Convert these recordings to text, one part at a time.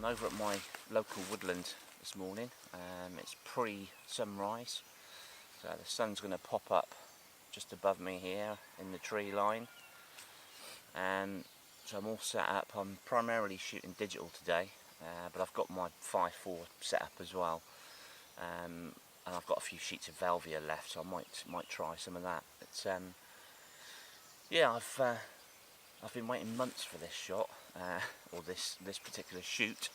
I'm over at my local woodland this morning. It's pre-sunrise, so the sun's going to pop up just above me here in the tree line. So I'm all set up. I'm primarily shooting digital today, but I've got my 5.4 set up as well, and I've got a few sheets of Velvia left, so I might try some of that. But yeah, I've been waiting months for this shot, or this particular shoot.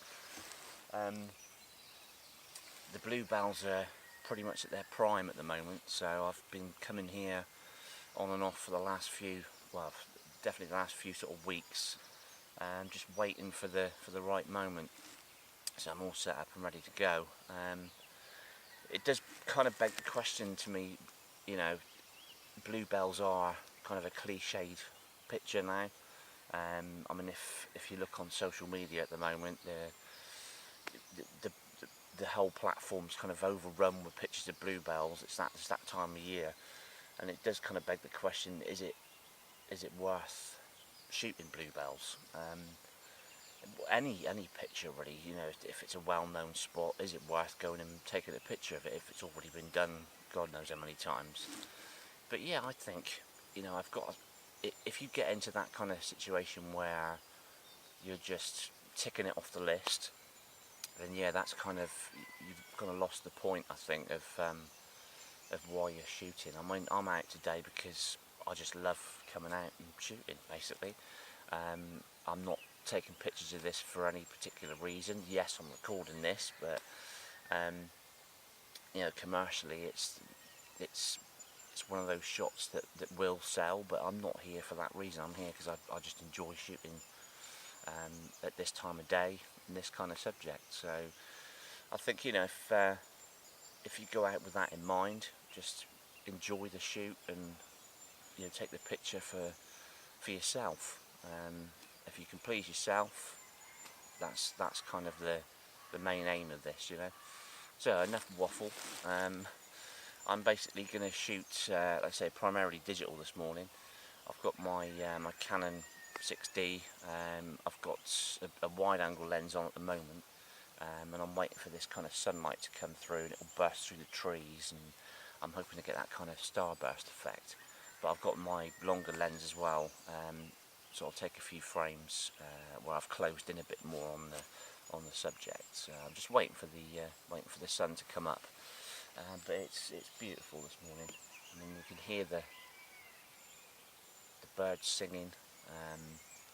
The bluebells are pretty much at their prime at the moment, so I've been coming here on and off for the last few, well, definitely the last few sort of weeks, just waiting for the right moment. So I'm all set up and ready to go. It does kind of beg the question to me, you know, bluebells are kind of a cliched picture now. I mean, if you look on social media at the moment, the whole platform's kind of overrun with pictures of bluebells. It's that time of year, and it does kind of beg the question: is it worth shooting bluebells? Any picture really, you know, if it's a well-known spot, is it worth going and taking a picture of it if it's already been done God knows how many times? But yeah, I think, you know, if you get into that kind of situation where you're just ticking it off the list, then yeah, that's kind of, you've kind of lost the point, I think, of why you're shooting. I mean, I'm out today because I just love coming out and shooting, basically. I'm not taking pictures of this for any particular reason. Yes, I'm recording this, but you know, commercially, it's one of those shots that will sell. But I'm not here for that reason. I'm here because I just enjoy shooting at this time of day and this kind of subject. So I think, you know, if you go out with that in mind, just enjoy the shoot and, you know, take the picture for yourself. If you can please yourself, that's kind of the main aim of this, you know. So enough waffle. I'm basically going to shoot, let's say, primarily digital this morning. I've got my my Canon 6D. I've got a wide-angle lens on at the moment, and I'm waiting for this kind of sunlight to come through, and it'll burst through the trees, and I'm hoping to get that kind of starburst effect. But I've got my longer lens as well, so I'll take a few frames where I've closed in a bit more on the subject. So I'm just waiting for the sun to come up. But it's beautiful this morning. I mean, you can hear the birds singing.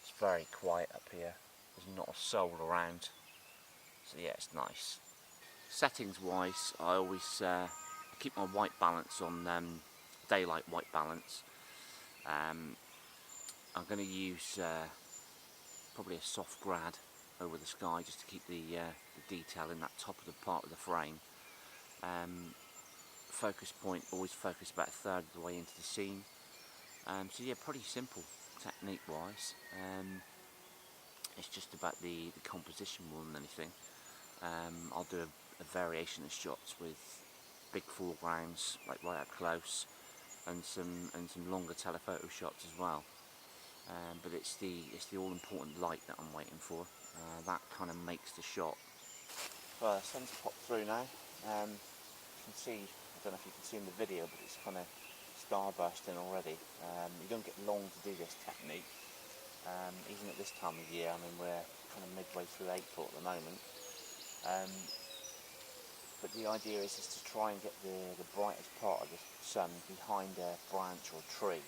It's very quiet up here. There's not a soul around. So yeah, it's nice. Settings wise, I always keep my white balance on daylight white balance. I'm going to use probably a soft grad over the sky just to keep the detail in that top of the part of the frame. Focus point, always focus about a third of the way into the scene. So yeah, pretty simple technique wise. It's just about the composition more than anything. I'll do a variation of shots with big foregrounds, like right up close, and some longer telephoto shots as well. But it's the all important light that I'm waiting for. That kind of makes the shot. Well, the sun's popped through now. You can see, I don't know if you can see in the video, but it's kind of starbursting already. You don't get long to do this technique, even at this time of year. I mean, we're kind of midway through April at the moment. But the idea is to try and get the brightest part of the sun behind a branch or a tree,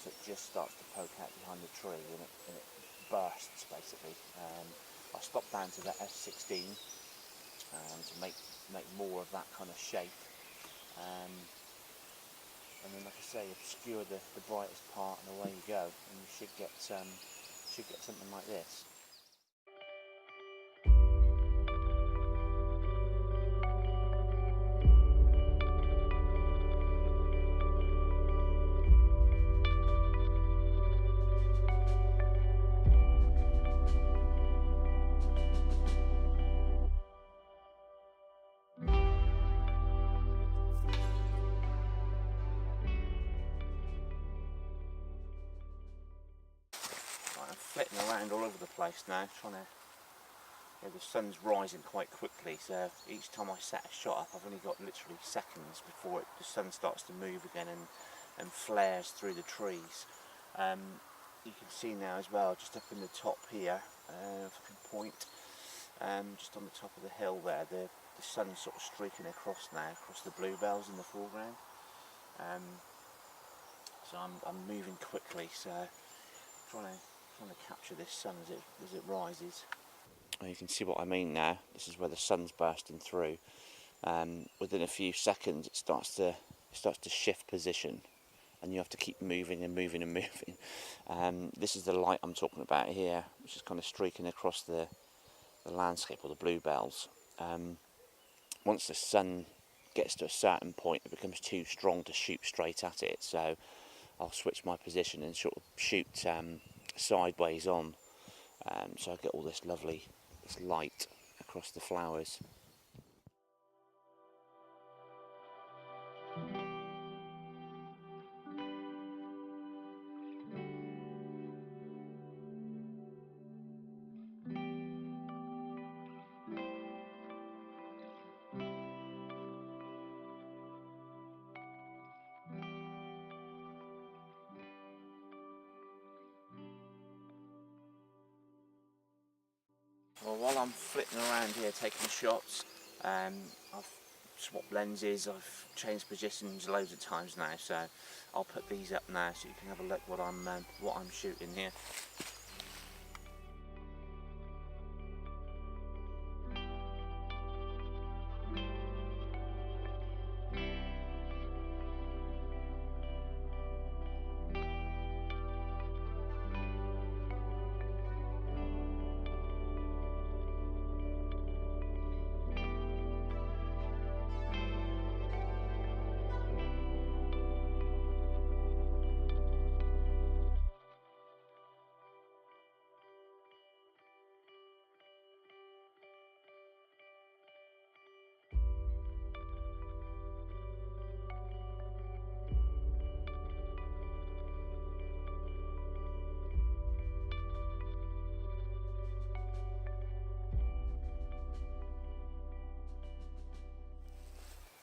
so it just starts to poke out behind the tree and it bursts basically. I stopped down to the f16 to make more of that kind of shape, and then, like I say, obscure the brightest part, and away you go, and you should get something like this. I'm flitting around all over the place now, trying to the sun's rising quite quickly, so each time I set a shot up, I've only got literally seconds before the sun starts to move again and flares through the trees. You can see now as well, just up in the top here, if I can point, just on the top of the hill there, the sun's sort of streaking across now, across the bluebells in the foreground. So I'm moving quickly, so trying to capture this sun as it rises. You can see what I mean now. This is where the sun's bursting through. Within a few seconds, it starts to shift position, and you have to keep moving and moving and moving. This is the light I'm talking about here, which is kind of streaking across the landscape, or the bluebells. Once the sun gets to a certain point, it becomes too strong to shoot straight at it, so I'll switch my position and sort of shoot sideways on, so I get all this lovely light across the flowers. Well, while I'm flipping around here taking shots, I've swapped lenses, I've changed positions loads of times now, so I'll put these up now so you can have a look what I'm shooting here.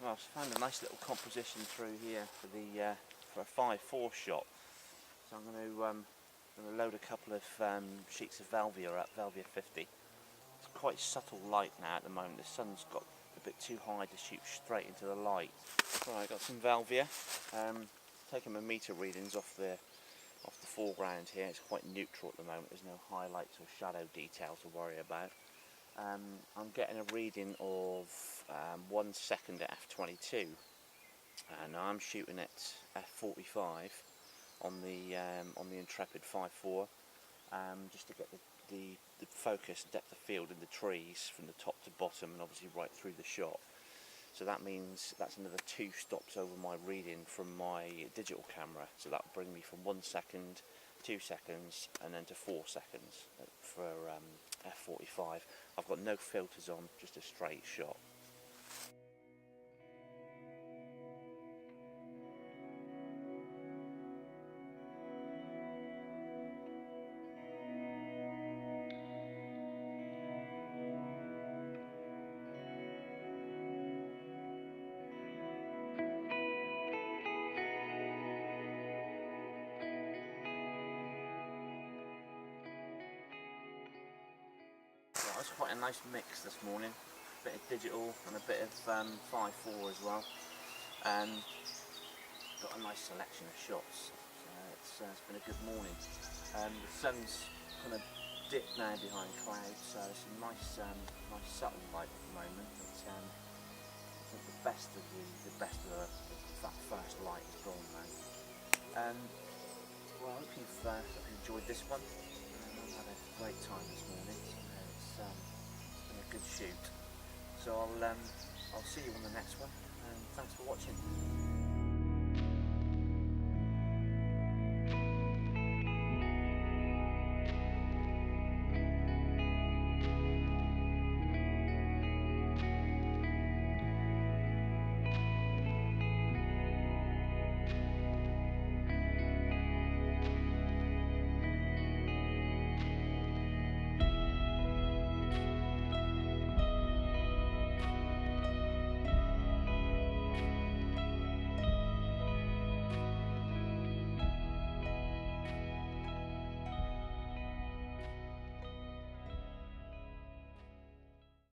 Well, I've found a nice little composition through here for a 5/4 shot. So I'm going to load a couple of sheets of Velvia up, Velvia 50. It's quite subtle light now at the moment. The sun's got a bit too high to shoot straight into the light. Right, I've got some Velvia. Taking my meter readings off the foreground here. It's quite neutral at the moment. There's no highlights or shadow detail to worry about. I'm getting a reading of 1 second at f/22, and I'm shooting at f/45 on the Intrepid 5/4, just to get the focus, depth of field in the trees from the top to bottom, and obviously right through the shot. So that means that's another 2 stops over my reading from my digital camera. So that will bring me from 1 second, 2 seconds, and then to 4 seconds for f/45. I've got no filters on, just a straight shot. Well, that's quite a nice mix this morning. A bit of digital and a bit of 5/4 as well. Got a nice selection of shots. So it's been a good morning. The sun's kind of dipped now behind clouds, so it's a nice subtle light at the moment. But I think the best of that first light is gone now. Well, I hope you've enjoyed this one. I've had a great time this morning. It's been a good shoot. So I'll see you on the next one, and thanks for watching.